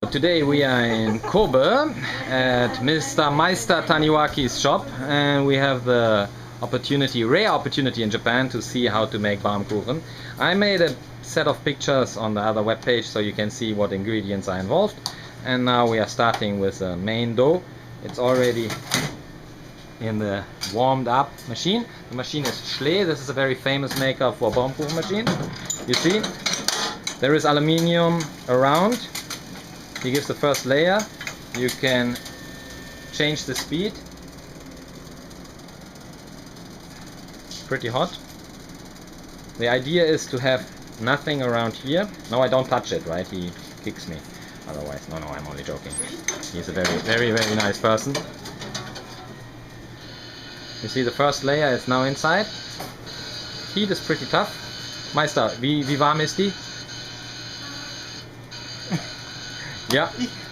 Today we are in Kobe at Mr. Meister Taniwaki's shop, and we have the rare opportunity in Japan to see how to make Baumkuchen. I made a set of pictures on the other webpage so you can see what ingredients are involved. And now we are starting with the main dough. It's already in the warmed up machine. The machine is Chou. This is a very famous maker for Baumkuchen machine. You see, there is aluminium around. He gives the first layer. You can change the speed. Pretty hot. The idea is to have nothing around here. No, I don't touch it, right? He kicks me. Otherwise, no, I'm only joking. He's a very nice person. You see the first layer is now inside. Heat is pretty tough. Meister, wie warm ist die?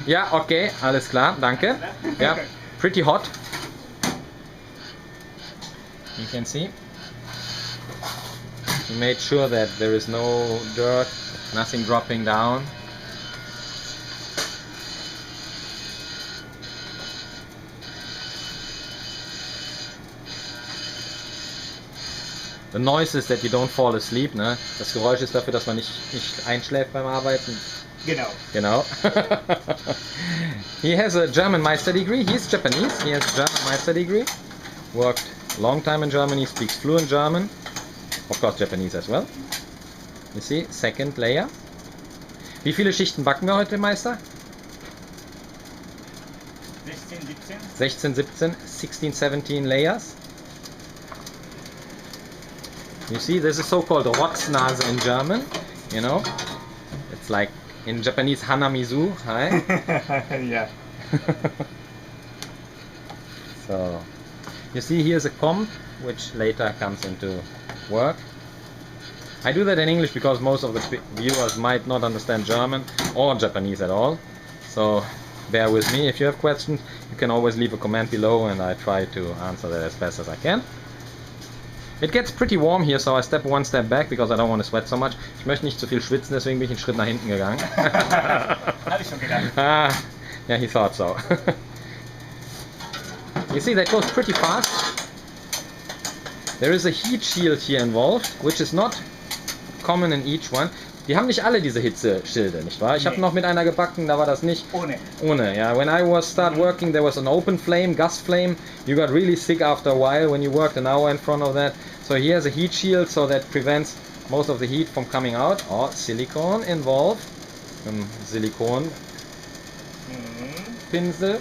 Ja, okay, alles klar, danke. Yeah, pretty hot. You can see. We made sure that there is no dirt, nothing dropping down. The noise is that you don't fall asleep, ne? Das Geräusch ist dafür, dass man nicht einschläft beim Arbeiten. Genau. He has a German Meister degree. He's Japanese. He has a German Meister degree. Worked a long time in Germany. Speaks fluent German. Of course Japanese as well. You see, second layer. Wie viele Schichten backen wir heute, Meister? 16, 17 layers. You see, this is so-called Rotznase in German. You know, it's like in Japanese Hanamizu, hi? Yeah. So, you see here's a comb, which later comes into work. I do that in English because most of the viewers might not understand German or Japanese at all. So, bear with me. If you have questions, you can always leave a comment below and I try to answer that as best as I can. It gets pretty warm here, so I step one step back because I don't want to sweat so much. Ich möchte nicht zu viel schwitzen, deswegen bin ich einen Schritt nach hinten gegangen. Habe ich schon gedacht. Yeah, he thought so. You see, that goes pretty fast. There is a heat shield here involved, which is not common in each one. Die haben nicht alle diese Hitzeschilde, nicht wahr? Ich habe noch mit einer gebacken, da war das nicht. Ohne, yeah. When I start working, there was an open flame, gas flame. You got really sick after a while when you worked an hour in front of that. So he has a heat shield, so that prevents most of the heat from coming out. Oh, silicone involved. Silicone pinsel.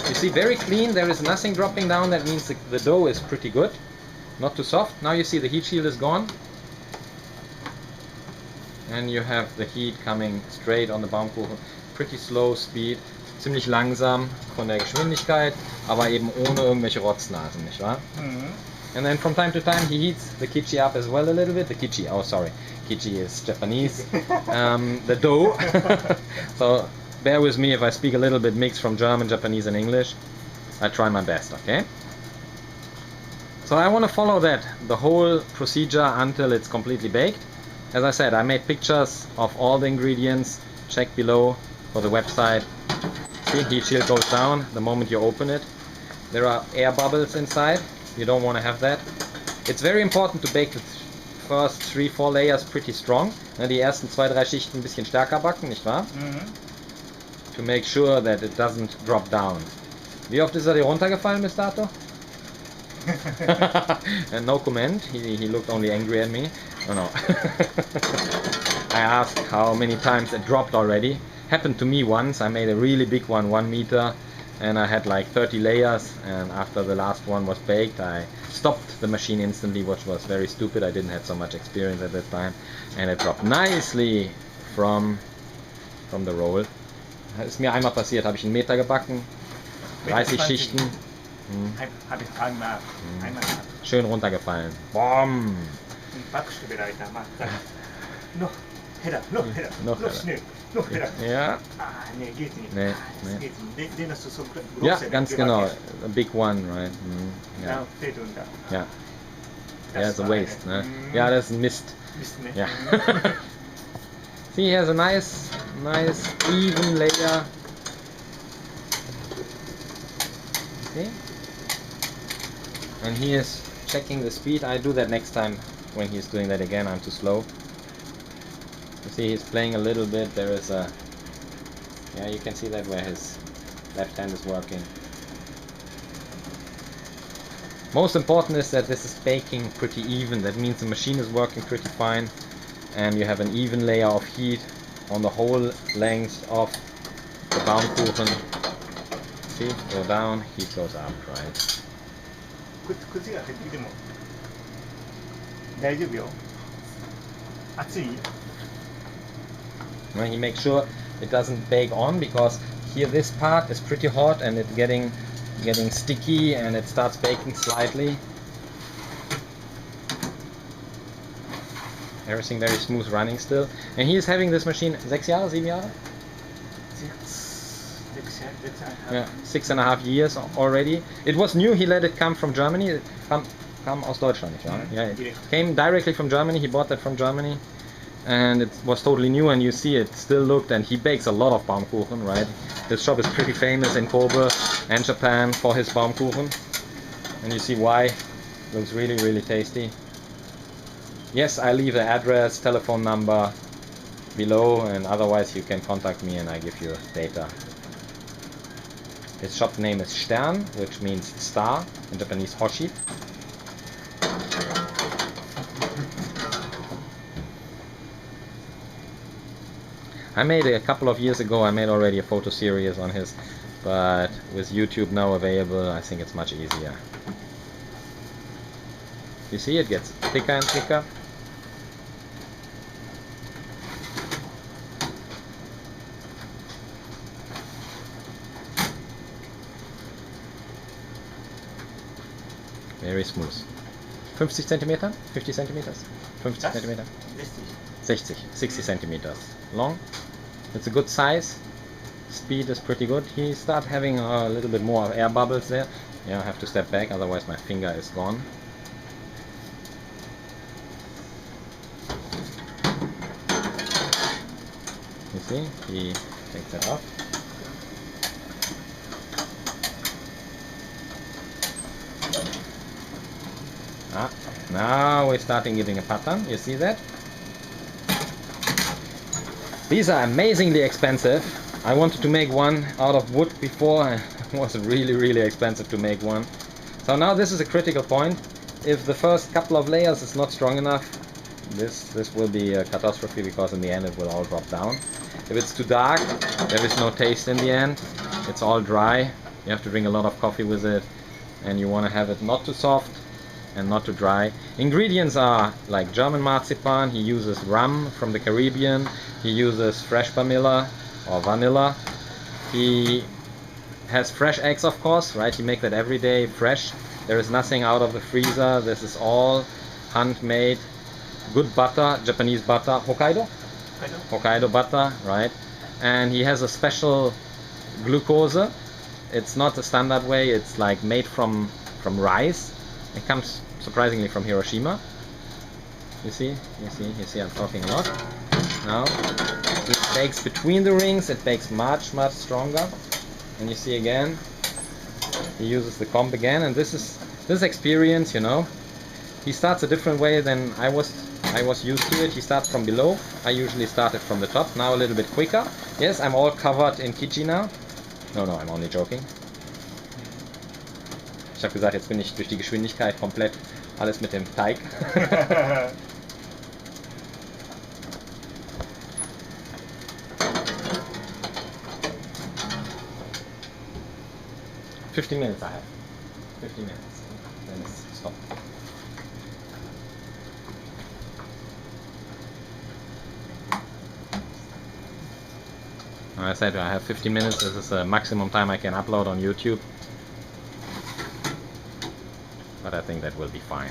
You see, very clean. There is nothing dropping down. That means the dough is pretty good, not too soft. Now you see the heat shield is gone. And you have the heat coming straight on the Baumkuchen. Pretty slow speed, ziemlich langsam von der Geschwindigkeit, aber eben ohne irgendwelche Rotznasen, nicht wahr? And then from time to time he heats the kichi up as well a little bit. The kichi, oh sorry, kichi is Japanese. The dough. So bear with me if I speak a little bit mixed from German, Japanese and English. I try my best, okay? So I want to follow the whole procedure until it's completely baked. As I said, I made pictures of all the ingredients. Check below for the website. See, heat shield goes down the moment you open it. There are air bubbles inside. You don't want to have that. It's very important to bake the first 3-4 layers pretty strong. Die ersten 2-3 Schichten ein bisschen stärker backen, nicht wahr? To make sure that it doesn't drop down. Wie oft ist dir runtergefallen bis dato? And no comment. He looked only angry at me. Oh no. I asked how many times it dropped already. Happened to me once. I made a really big one, 1 meter, and I had like 30 layers, and after the last one was baked I stopped the machine instantly, which was very stupid. I didn't have so much experience at that time, and it dropped nicely from the roll. Das ist mir einmal passiert, habe ich 1 Meter gebacken, 30 Schichten. Habe ich einmal. Schön runtergefallen. Boom! Noch schnell. Ja. Nee, geht nicht. Nee. Den hast du so groß. Ja, ganz genau. A big one, right? Ja, fällt unter. Ja. Yeah, it's a waste. Ne? Ja, das ist ein Mist. Mist, ne? Ja. See, he has a nice nice even layer. See? And he is checking the speed. I do that next time when he's doing that again. I'm too slow. You see, he's playing a little bit. There is a, yeah, you can see that where his left hand is working. Most important is that this is baking pretty even. That means the machine is working pretty fine, and you have an even layer of heat on the whole length of the Baumkuchen. See, go down, heat goes up, right? 口が減ってきても大丈夫よ。熱い？ Well, he makes sure it doesn't bake on, because here this part is pretty hot and it's getting sticky and it starts baking slightly. Everything very smooth running still. And he is having this machine 6 Jahre, 7 Jahre? Yeah, 6.5 years already. It was new, he let it come from Germany. It come aus Deutschland, nicht wahr? Yeah, it came directly from Germany, he bought that from Germany. And it was totally new, and you see it still looked, and he bakes a lot of Baumkuchen, right? His shop is pretty famous in Kobe and Japan for his Baumkuchen. And you see why. Looks really, really tasty. Yes, I leave the address, telephone number below, and otherwise you can contact me and I give you data. His shop name is Stern, which means star, in Japanese Hoshi. I made a couple of years ago, I made already a photo series on his, but with YouTube now available, I think it's much easier. You see, it gets thicker and thicker. Very smooth. 50 centimeter? 50 centimeters? 50 centimeter? 60 centimeters long. It's a good size. Speed is pretty good. He started having a little bit more air bubbles there. Yeah, I have to step back, otherwise my finger is gone. You see, he takes it off. Ah, now we're starting giving a pattern. You see that? These are amazingly expensive. I wanted to make one out of wood before, and it was really, really expensive to make one. So now this is a critical point. If the first couple of layers is not strong enough, this will be a catastrophe, because in the end it will all drop down. If it's too dark, there is no taste in the end. It's all dry. You have to drink a lot of coffee with it, and you want to have it not too soft and not too dry. Ingredients are like German marzipan. He uses rum from the Caribbean. He uses fresh vanilla or vanilla. He has fresh eggs, of course, right? He makes that every day fresh. There is nothing out of the freezer. This is all handmade. Good butter, Japanese butter, Hokkaido butter, right? And he has a special glucose. It's not a standard way. It's like made from rice. It comes surprisingly from Hiroshima. You see, I'm talking a lot. Now, it bakes between the rings, it bakes much, much stronger. And you see again, he uses the comb again, and this is experience, you know. He starts a different way than I was used to it. He starts from below. I usually started from the top, now a little bit quicker. Yes, I'm all covered in Kichi now. No, I'm only joking. Ich habe gesagt, jetzt bin ich durch die Geschwindigkeit komplett alles mit dem Teig. 15 minutes I have. 15 minutes. Then it's stop. I said I have 15 minutes. This is the maximum time I can upload on YouTube. But I think that will be fine.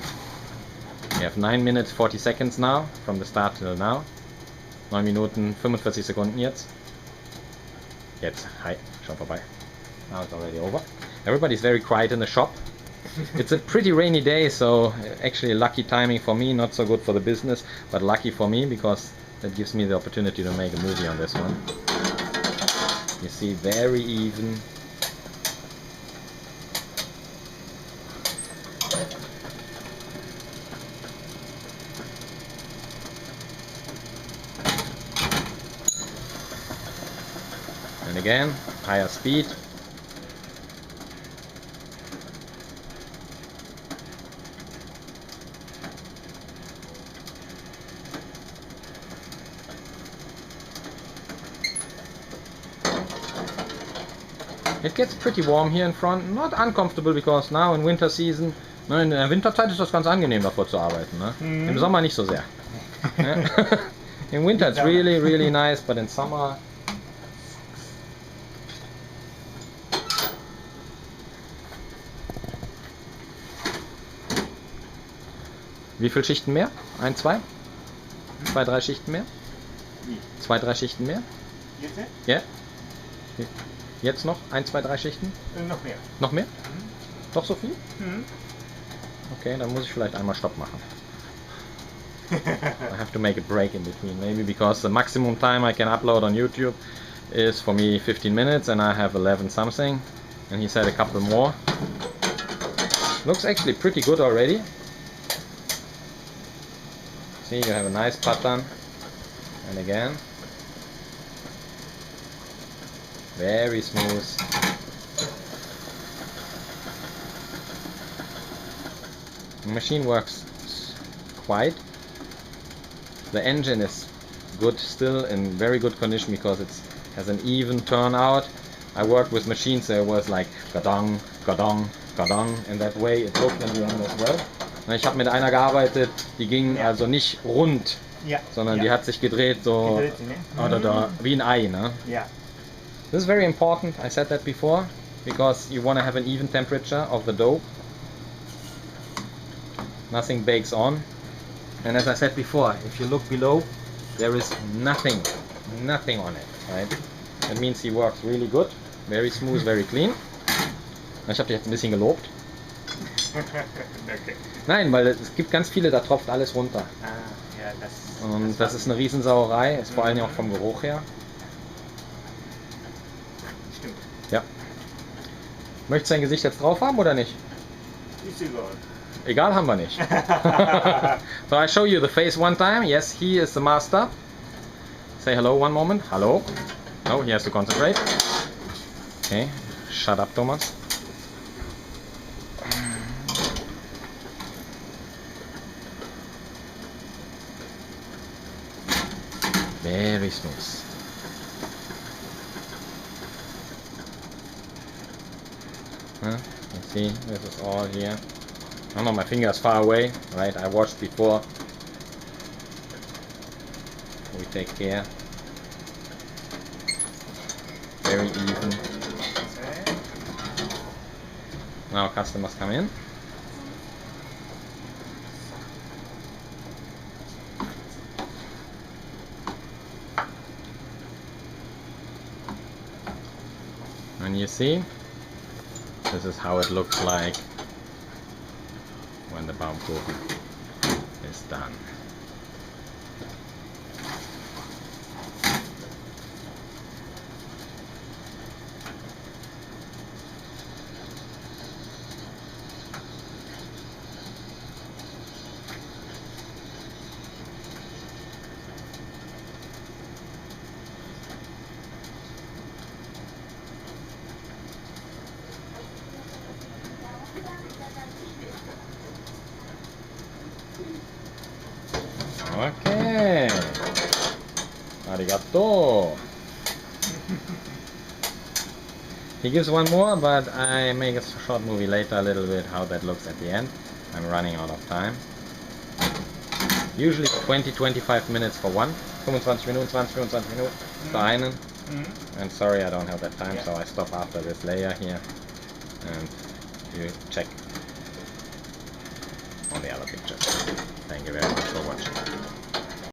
We have 9 minutes 40 seconds now, from the start till now. 9 Minuten 45 Sekunden jetzt. Jetzt, hi, schon vorbei. Now it's already over. Everybody's very quiet in the shop. It's a pretty rainy day, so actually lucky timing for me, not so good for the business, but lucky for me, because that gives me the opportunity to make a movie on this one. You see, very even. And again, higher speed. It gets pretty warm here in front, not uncomfortable because now in winter season, in der Winterzeit ist das ganz angenehm davor zu arbeiten, ne? Im Sommer nicht so sehr. In winter it's really, really nice, but in summer... Wie viele Schichten mehr? 1, 2? 2, 3 Schichten mehr? 2, 3 Schichten mehr? Jetzt? Ja? Jetzt noch? 1, 2, 3 Schichten? Noch mehr. Noch mehr? Doch so viel? Okay, dann muss ich vielleicht einmal Stopp machen. I have to make a break in between, maybe because the maximum time I can upload on YouTube is for me 15 minutes and I have 11 something, and he said a couple more. Looks actually pretty good already. See, you have a nice pattern, and again, very smooth. The machine works quite. The engine is good still, in very good condition because it has an even turnout. I worked with machines that was like gadong, gadong, gadong, and that way it looked in the end as well. Ich habe mit einer gearbeitet, die ging also nicht rund, sondern die hat sich gedreht so oder wie ein Ei. Ne? This is very important, I said that before, because you want to have an even temperature of the dough. Nothing bakes on. And as I said before, if you look below, there is nothing on it. Right? That means he works really good, very smooth, very clean. Ich habe dich jetzt ein bisschen gelobt. Okay. Nein, weil es gibt ganz viele, da tropft alles runter. Und das ist eine Riesensauerei, ist vor allem auch vom Geruch her. Stimmt. Ja. Möchtest du dein Gesicht jetzt drauf haben oder nicht? Ist egal. Egal haben wir nicht. So I show you the face one time. Yes, he is the master. Say hello one moment. Hello. No, he has to concentrate. Okay, shut up, Thomas. Very smooth. You see, this is all here. Oh no, my finger is far away, right? I washed before. We take care. Very even. Now customers come in. And you see, this is how it looks like when the Baumkuchen is done. Okay. Arigato. He gives one more, but I make a short movie later, a little bit how that looks at the end. I'm running out of time. Usually 20-25 minutes for one. 25 Minuten, 20-25 Minuten für einen. And sorry, I don't have that time, so I stop after this layer here. And you check on the other pictures. Thank you very much for watching.